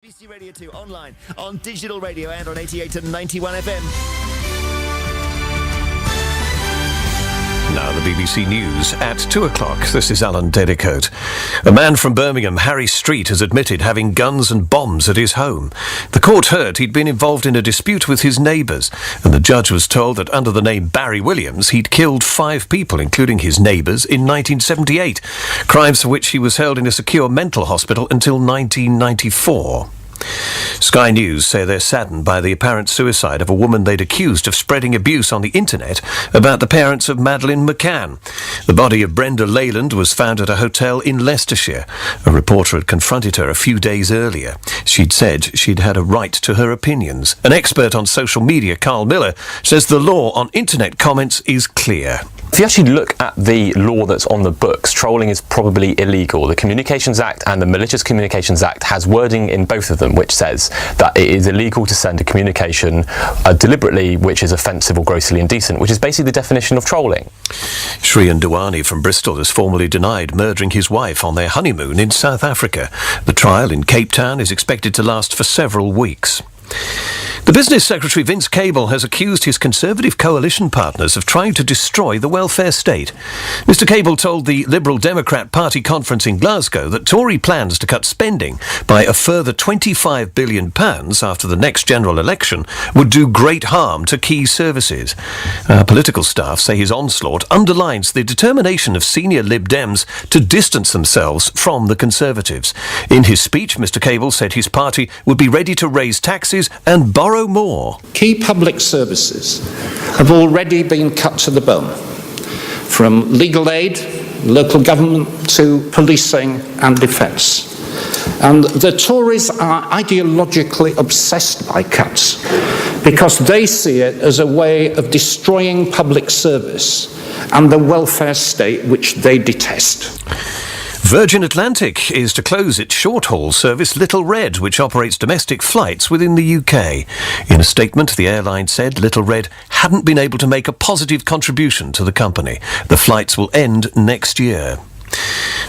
BBC Radio 2 online, on digital radio and on 88 and 91 FM. Now the BBC News at 2 o'clock. This is Alan Dedicoat. A man from Birmingham, Harry Street, has admitted having guns and bombs at his home. The court heard he'd been involved in a dispute with his neighbours, and the judge was told that under the name Barry Williams, he'd killed 5 people, including his neighbours, in 1978, crimes for which he was held in a secure mental hospital until 1994. Sky News say they're saddened by the apparent suicide of a woman they'd accused of spreading abuse on the internet about the parents of Madeleine McCann. The body of Brenda Leyland was found at a hotel in Leicestershire. A reporter had confronted her a few days earlier. She'd said she'd had a right to her opinions. An expert on social media, Carl Miller, says the law on internet comments is clear. If you actually look at the law that's on the books, trolling is probably illegal. The Communications Act and the Malicious Communications Act has wording in both of them which says that it is illegal to send a communication deliberately which is offensive or grossly indecent, which is basically the definition of trolling. Sriyan Duwani from Bristol has formally denied murdering his wife on their honeymoon in South Africa. The trial in Cape Town is expected to last for several weeks. The Business Secretary Vince Cable has accused his Conservative coalition partners of trying to destroy the welfare state. Mr Cable told the Liberal Democrat Party conference in Glasgow that Tory plans to cut spending by a further £25 billion after the next general election would do great harm to key services. Political staff say his onslaught underlines the determination of senior Lib Dems to distance themselves from the Conservatives. In his speech, Mr Cable said his party would be ready to raise taxes and borrow more. Key public services have already been cut to the bone, from legal aid, local government to policing and defence. And the Tories are ideologically obsessed by cuts because they see it as a way of destroying public service and the welfare state which they detest. Virgin Atlantic is to close its short-haul service Little Red, which operates domestic flights within the UK. In a statement, the airline said Little Red hadn't been able to make a positive contribution to the company. The flights will end next year.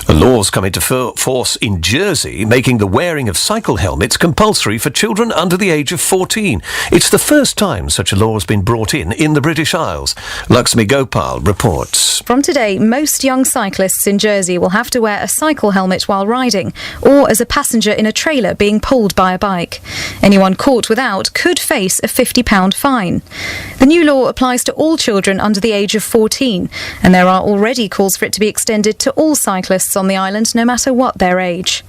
A law's come into force in Jersey, making the wearing of cycle helmets compulsory for children under the age of 14. It's the first time such a law has been brought in the British Isles. Lakshmi Gopal reports. From today, most young cyclists in Jersey will have to wear a cycle helmet while riding, or as a passenger in a trailer being pulled by a bike. Anyone caught without could face a £50 fine. The new law applies to all children under the age of 14, and there are already calls for it to be extended to all cyclists on the island, no matter what their age.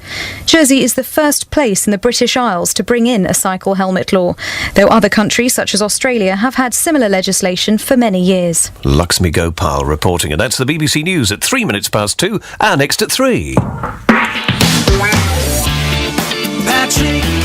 Jersey is the first place in the British Isles to bring in a cycle helmet law, though other countries such as Australia have had similar legislation for many years. Lakshmi Gopal reporting, and that's the BBC News at 3 minutes past 2, and next at 3. Patrick